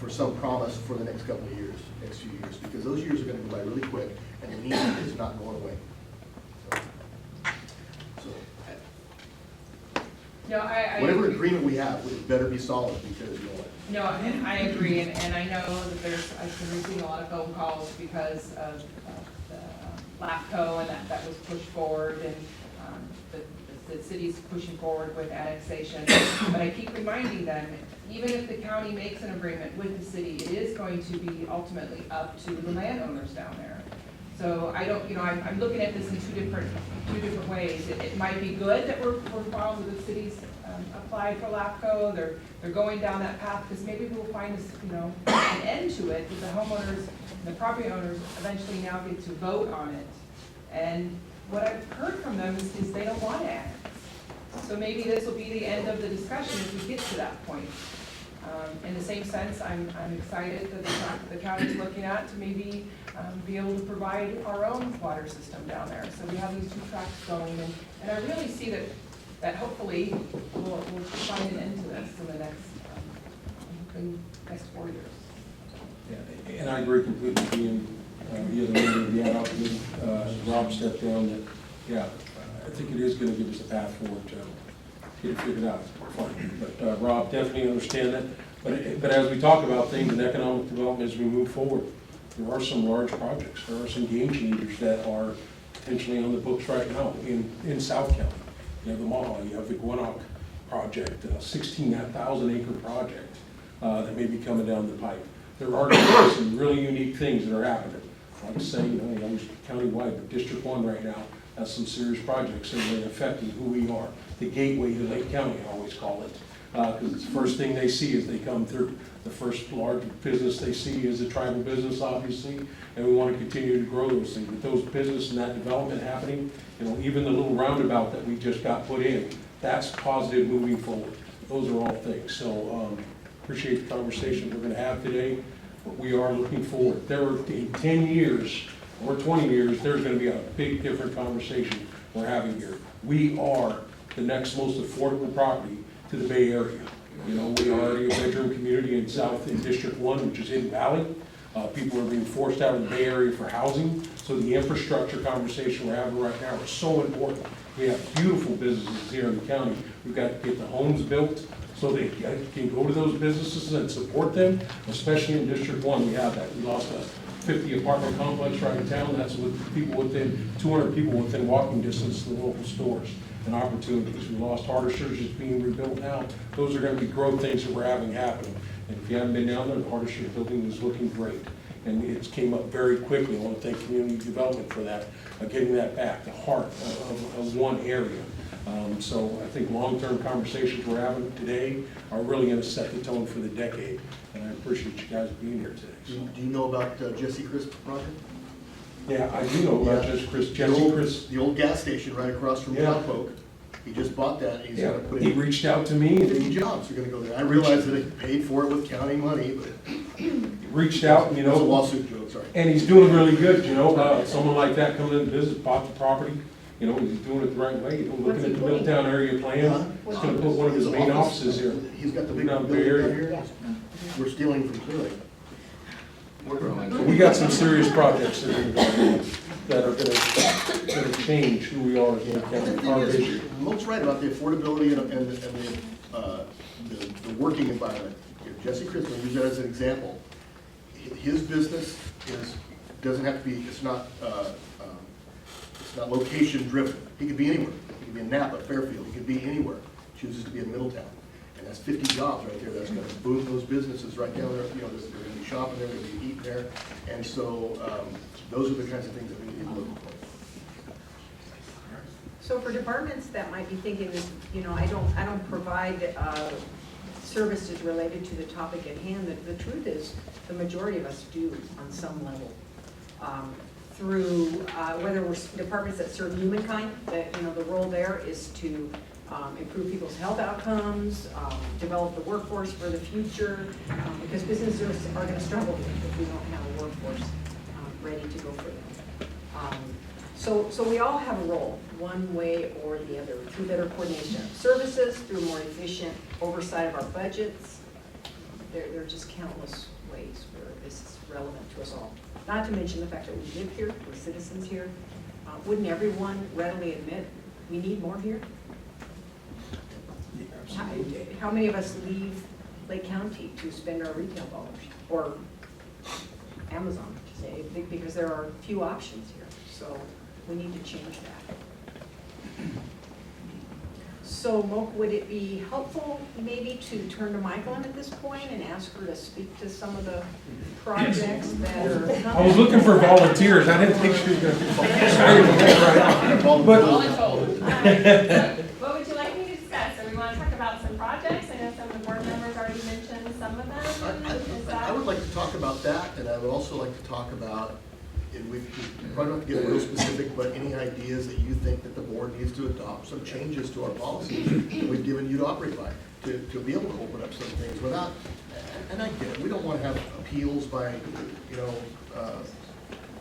some promise for the next couple of years, next few years, because those years are gonna go by really quick, and the need is not going away. So, No, I whatever agree. agreement we have, it better be solid, because, you know what? No, and I agree, and I know that I've been receiving a lot of phone calls because of the LAFCO, and that was pushed forward, and the city's pushing forward with annexation. But I keep reminding them, even if the county makes an agreement with the city, it is going to be ultimately up to the landowners down there. So I don't, you know, I'm looking at this in two different ways. It might be good that we're following the city's applied for LAFCO, they're going down that path, because maybe we'll find this, you know, an end to it, that the homeowners, the property owners eventually now get to vote on it. And what I've heard from them is they don't want to annex. So maybe this will be the end of the discussion as we get to that point. In the same sense, I'm excited that the county's looking at to maybe be able to provide our own water system down there. So we have these two tracks going, and I really see that hopefully we'll find an end to this in the next 4 years. Yeah, and I agree completely, being the other member of the ad hoc committee, Rob stepped down, that, yeah, I think it is gonna give us a path forward to get it figured out. Fine. But Rob, definitely understand that. But as we talk about things in economic development as we move forward, there are some large projects, there are some game changers that are potentially on the books right now in South County. You have the Maha, you have the Gwinnett project, 16,000 acre project that may be coming down the pipe. There are some really unique things that are happening. Like I say, you know, countywide, but District 1 right now has some serious projects that are really affecting who we are. The gateway to Lake County, I always call it, because it's the first thing they see as they come through. The first large business they see is a tribal business, obviously, and we want to continue to grow those things. With those business and that development happening, you know, even the little roundabout that we just got put in, that's positive moving forward. Those are all things. So appreciate the conversation we're going to have today, but we are looking forward. There are, in 10 years or 20 years, there's going to be a big different conversation we're having here. We are the next most affordable property to the Bay Area. You know, we are already a bedroom community in District 1, which is Hidden Valley. People are being forced out of the Bay Area for housing. So the infrastructure conversation we're having right now is so important. We have beautiful businesses here in the county. We've got to get the homes built so they can go to those businesses and support them, especially in District 1. We have that. We lost a 50 apartment complex right in town. That's with people within, 200 people within walking distance of the local stores and opportunities. We lost Hardishers, is being rebuilt now. Those are going to be growth things that we're having happening. And if you haven't been down there, the Hardishers building is looking great. And it came up very quickly. I want to thank community development for that, getting that back, the heart of one area. So I think long-term conversations we're having today are really going to set the tone for the decade. And I appreciate you guys being here today. So. Do you know about Jesse Crisp project? Yeah, I do know about Jesse Crisp. The old gas station right across from Cowpoke. He just bought that, and he's gonna put He in reached out to me. 50 jobs are gonna go there. I realize that he paid for it with county money, but Reached out, and, you it was a know, lawsuit joke, sorry. and he's doing really good, you know, someone like that coming into business, bought the property, you know, he's doing it the right way, you know, looking at the Middletown area plan, he's gonna put one of his main offices here. He's got the big Down building the down area. here. We're stealing from Clearlake. So we got some serious projects that are gonna change who we are as a The county, thing our is, vision. Mo's right about the affordability and the working environment. Jesse Crisp, we use that as an example. His business doesn't have to be, it's not location driven. He could be anywhere. He could be in Napa, Fairfield, he could be anywhere. Chooses to be in Middletown. And that's 50 jobs right there. That's gonna boom those businesses right down there. You know, they're gonna be shopping there, they're gonna be eating there. And so, those are the kinds of things that we need to look for. So for departments that might be thinking, you know, I don't provide services related to the topic at hand, the truth is, the majority of us do on some level. Through, whether we're departments that serve humankind, that, you know, the role there is to improve people's health outcomes, develop the workforce for the future, because businesses are gonna struggle if we don't have a workforce ready to go for them. So we all have a role, one way or the other, through better coordination of services, through more efficient oversight of our budgets. There are just countless ways where this is relevant to us all. Not to mention the fact that we live here, we're citizens here. Wouldn't everyone readily admit we need more here? How many of us leave Lake County to spend our retail dollars? Or Amazon, to say, because there are few options here. So we need to change that. So, Moak, would it be helpful maybe to turn to Michaelin at this point and ask her to speak to some of the projects that are? I was looking for volunteers, I didn't think she was gonna be excited with that, right? But, What would you like me to discuss? So we want to talk about some projects. I know some of the board members already mentioned some of them. Is that? I would like to talk about that, and I would also like to talk about, and we probably don't have to get real specific, but any ideas that you think that the board needs to adopt, some changes to our policies that we've given you to operate by, to be able to open up some things without, and I get it, we don't want to have appeals by, you know,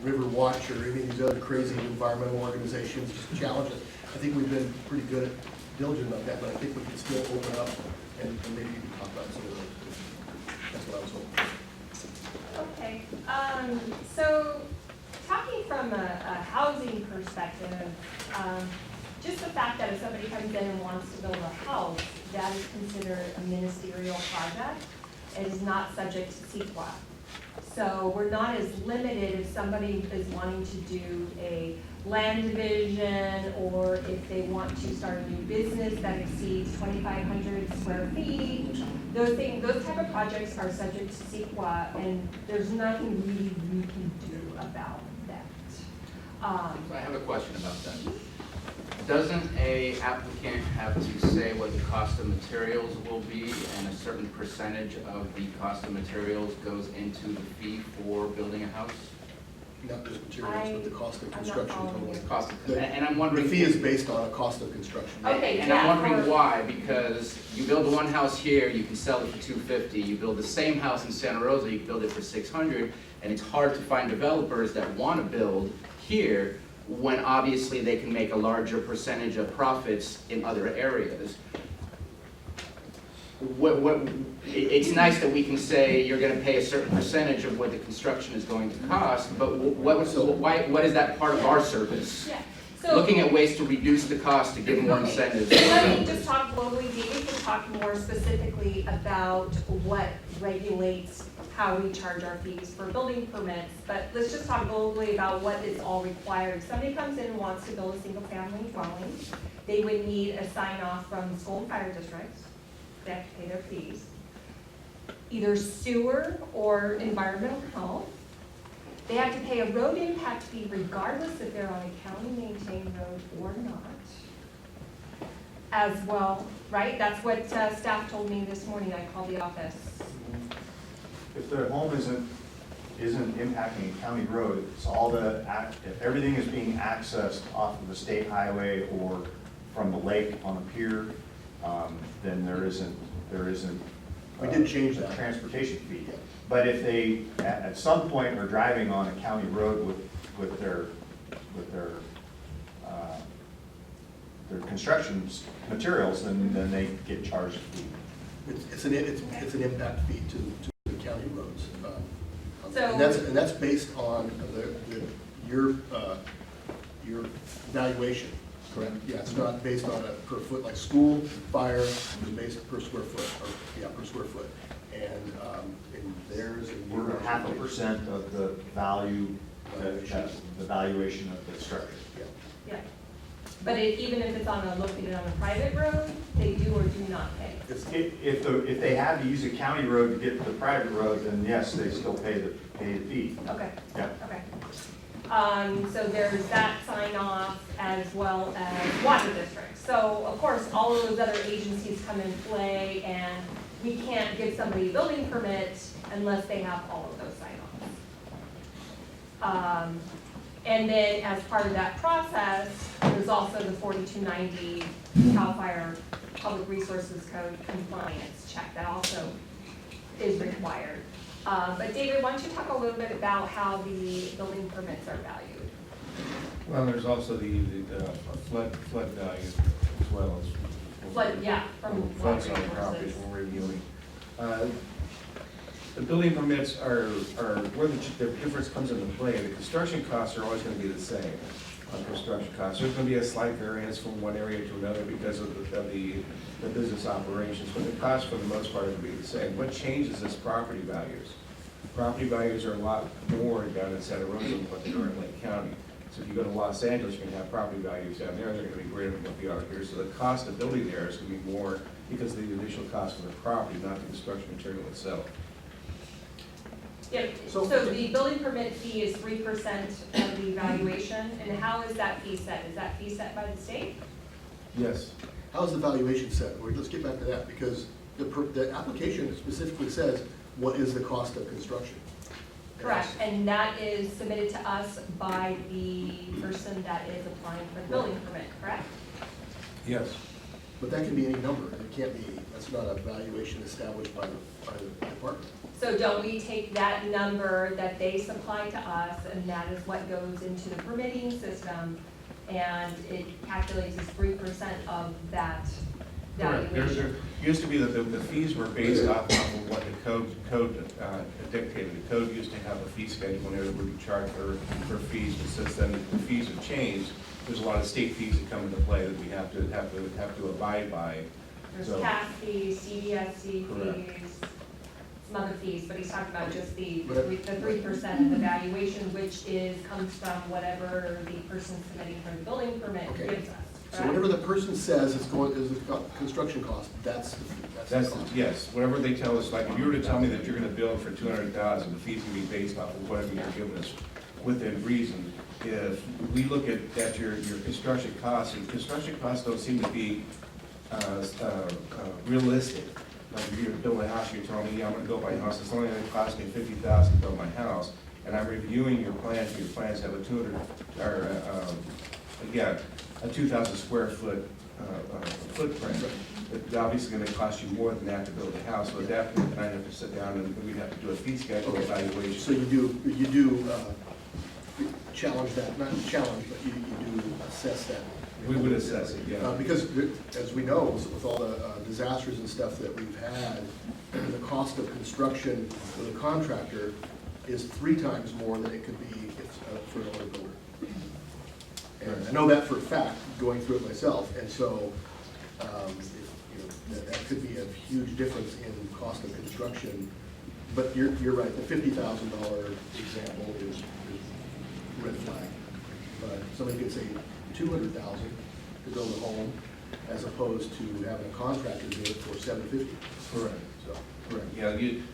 River Watch or any of these other crazy environmental organizations just challenge us. I think we've been pretty good at diligent about that, but I think we can still open up and maybe you can talk about some of those. That's what I was hoping. Okay. So talking from a housing perspective, just the fact that if somebody comes in and wants to build a house, that is considered a ministerial project. It is not subject to CEQA. So we're not as limited if somebody is wanting to do a land division or if they want to start a new business that exceeds 2,500 square feet. Those type of projects are subject to CEQA, and there's nothing really we can do about that. So I have a question about that. Doesn't a applicant have to say what the cost of materials will be, and a certain percentage of the cost of materials goes into the fee for building a house? Not just materials, but the cost of I'm not construction following totally. you. Cost of, The- and I'm wondering. The fee is based on a cost of construction. Okay, And I'm yeah, wondering for- why, because you build one house here, you can sell it for $250. You build the same house in Santa Rosa, you can build it for $600, and it's hard to find developers that want to build here when obviously they can make a larger percentage of profits in other areas. It's nice that we can say you're going to pay a certain percentage of what the construction is going to cost, but what is that part of our service? Yeah. So Looking at ways to reduce the cost to give more incentives. let me just talk globally. David can talk more specifically about what regulates how we charge our fees for building permits, but let's just talk globally about what is all required. If somebody comes in and wants to build a single-family dwelling, they would need a sign-off from school and fire districts. They have to pay their fees. Either sewer or environmental health. They have to pay a road impact fee regardless if they're on a county-maintained road or not. As well, right? That's what staff told me this morning. I called the office. If the home isn't impacting a county road, it's all if everything is being accessed off of the state highway or from the lake on the pier, then there isn't. We did change that. A transportation fee. But if they, at some point, are driving on a county road with their construction materials, then they get charged a fee. It's an impact fee to the county roads. So- And that's based on your valuation, correct? Yeah, it's not based on a per foot, like school, fire, it's based per square foot, per square foot. And theirs and We're yours. 0.5% of the value, the valuation of the structure. Yeah. Yeah. But even if it's located on a private road, they do or do not pay. If they had to use a county road to get to the private road, then yes, they still pay the fee. Okay. Yeah. Okay. So there's that sign off as well as water district. So of course, all of those other agencies come in play, and we can't give somebody a building permit unless they have all of those sign offs. And then as part of that process, there's also the 4290 CAL FIRE Public Resources Code compliance check that also is required. But David, why don't you talk a little bit about how the building permits are valued? Well, there's also the flood value as well as. Flood, yeah, from Floods water on properties resources. we're reviewing. The building permits are where the difference comes into play. The construction costs are always gonna be the same on construction costs. There's gonna be a slight variance from one area to another because of the business operations, but the costs for the most part are gonna be the same. What changes is property values. Property values are a lot more down in Santa Rosa than what they are in Lake County. So if you go to Los Angeles, you're gonna have property values down there, they're gonna be greater than what they are here. So the cost of building there is gonna be more because of the initial cost for the property, not the construction material itself. Yeah, so the building permit fee is 3% of the valuation, and how is that fee set? Is that fee set by the state? Yes. How's the valuation set? Well, let's get back to that, because the application specifically says, what is the cost of construction? Correct, and that is submitted to us by the person that is applying for the building permit, correct? Yes. But that can be any number, it can't be, that's not a valuation established by the department. So don't we take that number that they supply to us, and that is what goes into the permitting system, and it calculates as 3% of that Correct. There valuation? used to be that the fees were based off of what the code dictated. The code used to have a fee schedule whenever we would charge for fees, but since then the fees have changed. There's a lot of state fees that come into play that we have to abide by. There's So- CAS fees, CDSC Correct. fees, some other fees, but he's talking about just the But- 3% of the valuation, which comes from whatever the person submitting for the building permit Okay. gives us, So correct? whatever the person says is the construction cost, that's the cost. Yes, whatever they tell us, like if you were to tell me that you're gonna build for 200,000, the fees can be based off of whatever you're giving us within reason. If we look at your construction costs, and construction costs don't seem to be realistic. Like if you're building a house, you're telling me, yeah, I'm gonna build my house, it's only gonna cost me $50,000 to build my house, and I'm reviewing your plans have a 2,000 square foot footprint. It's obviously gonna cost you more than that to build a house, so at that point, then I'd have to sit down and we'd have to do a fee schedule evaluation. So you do challenge that, not challenge, but you do assess that. We would assess it, yeah. Because as we know, with all the disasters and stuff that we've had, the cost of construction with a contractor is 3 times more than it could be for an owner builder. And I know that for a fact, going through it myself, and so, that could be a huge difference in cost of construction. But you're right, the $50,000 example is red flag. But somebody could say 200,000 to build a home, as opposed to having a contractor do it for $750. Correct. So, Correct, yeah,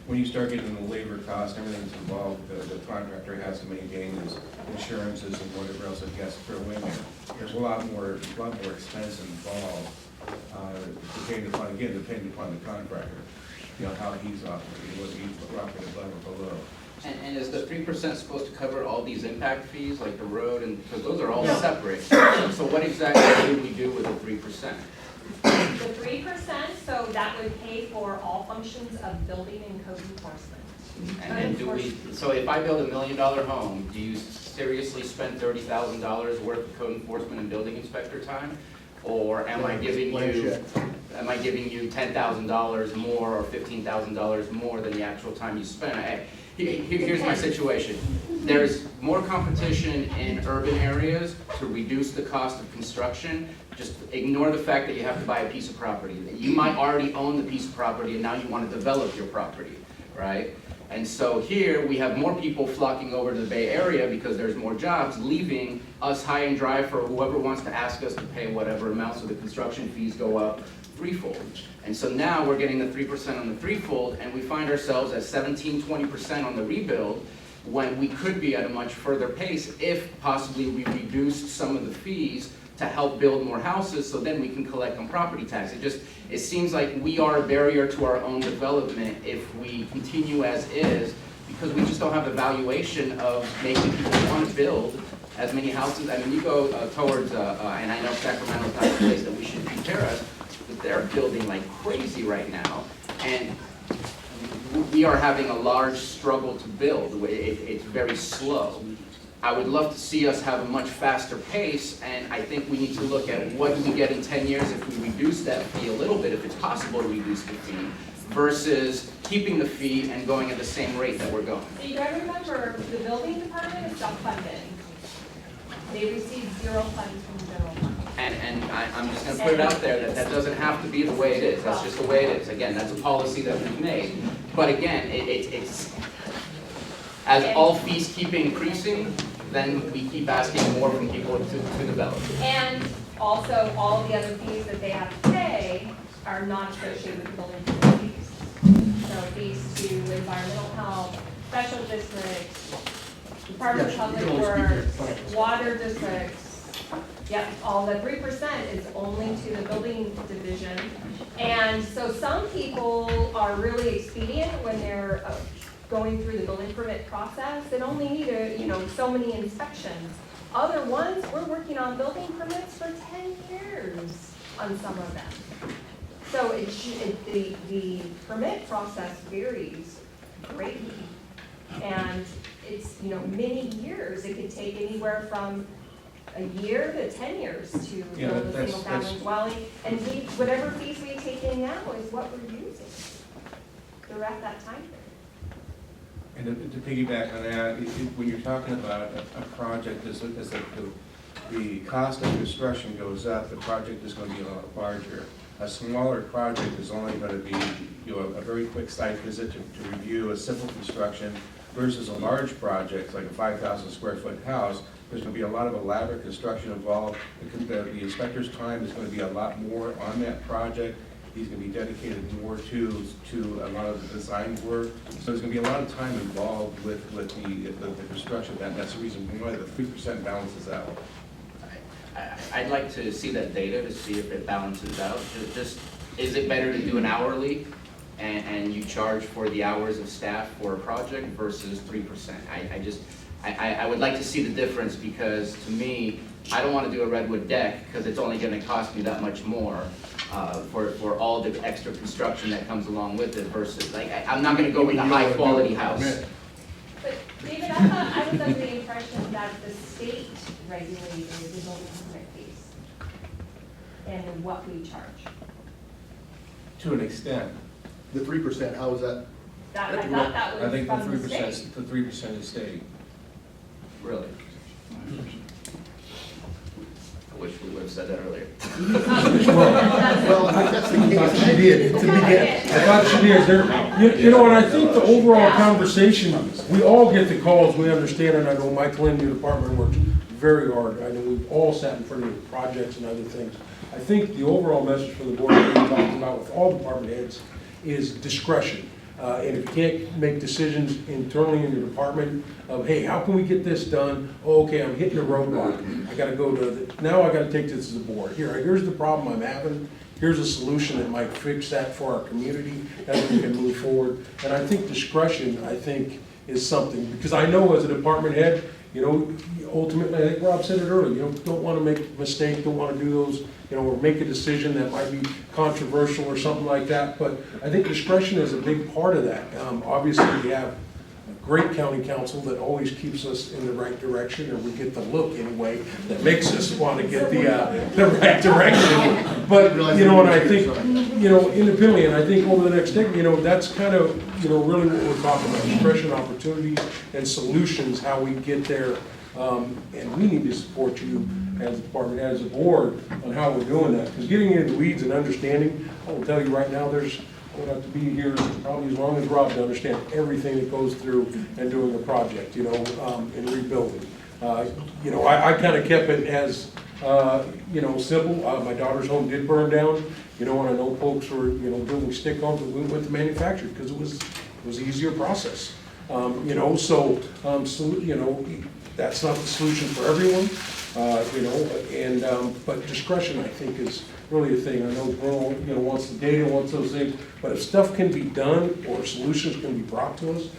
when you start getting the labor cost, everything's involved, the contractor has to maintain his insurances and whatever else he has to throw in there. There's a lot more expense involved, depending upon the contractor, how he's operating, whether he's operating above or below. And is the 3% supposed to cover all these impact fees, like the road, and, because those are all No. separate? So what exactly do we do with the 3%? The 3%, so that would pay for all functions of building and code enforcement. And do we, so if I build $1 million home, do you seriously spend $30,000 worth of code enforcement and building inspector time? Or am I giving you $10,000 more or $15,000 more than the actual time you spent? Here's my situation. There's more competition in urban areas to reduce the cost of construction. Just ignore the fact that you have to buy a piece of property. You might already own the piece of property and now you want to develop your property, right? And so here we have more people flocking over to the Bay Area because there's more jobs, leaving us high and dry for whoever wants to ask us to pay whatever amount, so the construction fees go up threefold. And so now we're getting the 3% on the threefold, and we find ourselves at 17-20% on the rebuild, when we could be at a much further pace if possibly we reduced some of the fees to help build more houses, so then we can collect on property tax. It seems like we are a barrier to our own development if we continue as is, because we just don't have the valuation of making people want to build as many houses. I mean, you go towards, and I know Sacramento's not a place that we should compare us, but they're building like crazy right now. And we are having a large struggle to build. It's very slow. I would love to see us have a much faster pace, and I think we need to look at what do we get in 10 years if we reduce that fee a little bit, if it's possible to reduce the fee, versus keeping the fee and going at the same rate that we're going. So you gotta remember, the building department is self-funded. They receive 0 funds from the general fund. And I'm just gonna put it out there that that doesn't have to be the way it is. That's just the way it is. Again, that's a policy that we've made. But again, it's, as all fees keep increasing, then we keep asking more from people to develop. And also, all the other fees that they have to pay are not associated with building permit fees. So fees to environmental health, special districts, Department of Yes, you Public can always speak to Works, your plans. water districts. Yep, all the 3% is only to the building division. And so some people are really expedient when they're going through the building permit process and only need so many inspections. Other ones, we're working on building permits for 10 years on some of them. So the permit process varies greatly. And it's, many years. It could take anywhere from a year to 10 years to Yeah, build a that's- single family that's- dwelling. And whatever fees we take in now is what we're using. They're at that time period. And to piggyback on that, when you're talking about a project, as the cost of construction goes up, the project is going to be a lot larger. A smaller project is only going to be, a very quick site visit to review a simple construction versus a large project, like a 5,000 square foot house. There's going to be a lot of elaborate construction involved. The inspector's time is going to be a lot more on that project. He's going to be dedicated more to a lot of the design work. So there's going to be a lot of time involved with the construction. That's the reason why the 3% balances out. I'd like to see that data to see if it balances out. Just, is it better to do an hourly and you charge for the hours of staff for a project versus 3%? I would like to see the difference, because to me, I don't want to do a redwood deck because it's only going to cost me that much more for all the extra construction that comes along with it versus, I'm not going to go with a high quality house. But David, I was under the impression that the state regulated the building permit fees and what we charge. To an extent. The 3%, how is that? I thought that I was think the from the state. 3% is state. Really? I wish we would have said that earlier. Well, I think that's the case, she did, to begin. I thought she is there. And I think the overall conversation, we all get the calls, we understand, and I know Michael in your department works very hard. I know we've all sat in front of your projects and other things. I think the overall message for the board that we talked about with all department heads is discretion. And if you can't make decisions internally in your department of, hey, how can we get this done? Oh, okay, I'm hitting a roadblock. I gotta go now I gotta take this to the board. Here's the problem I'm having. Here's a solution that might fix that for our community, and we can move forward. And I think discretion, is something, because I know as a department head, ultimately, I think Rob said it earlier, don't want to make a mistake, don't want to do those, or make a decision that might be controversial or something like that. But I think discretion is a big part of that. Obviously, we have a great county council that always keeps us in the right direction, or we get the look anyway, that makes us want to get the right direction. But, and I think, independently, and I think over the next decade, that's kind of, really what we're talking about, discretion, opportunities, and solutions, how we get there. And we need to support you as a department, as a board, on how we're doing that. Because getting into the weeds and understanding, I will tell you right now, I would have to be here probably as long as Rob to understand everything that goes through and doing a project, and rebuilding. I kind of kept it as, simple. My daughter's home did burn down, and I know folks were, building stick homes, but we went to manufactured because it was an easier process. You know, so, you know, that's not the solution for everyone, you know, and, but discretion, I think, is really a thing. I know Bruno, you know, wants the data, wants those things, but if stuff can be done or solutions can be brought to us,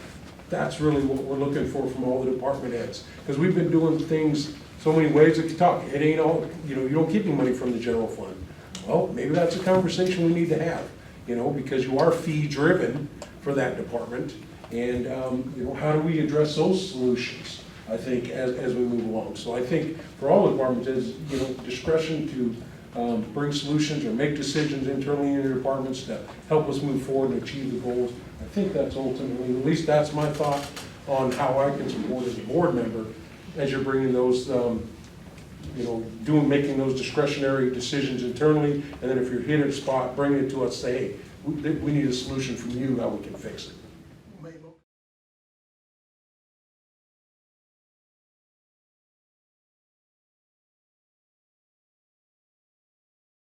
that's really what we're looking for from all the department heads. Because we've been doing things so many ways that you talk, it ain't all, you know, you don't keep any money from the general fund. Well, maybe that's a conversation we need to have, you know, because you are fee-driven for that department. And, you know, how do we address those solutions, I think, as we move along? So I think for all departments, is, you know, discretion to bring solutions or make decisions internally in your departments to help us move forward and achieve the goals. I think that's ultimately, at least that's my thought on how I can support as a board member as you're bringing those, you know, making those discretionary decisions internally, and then if you're hit a spot, bring it to us, say, hey, we need a solution from you, how we can fix it.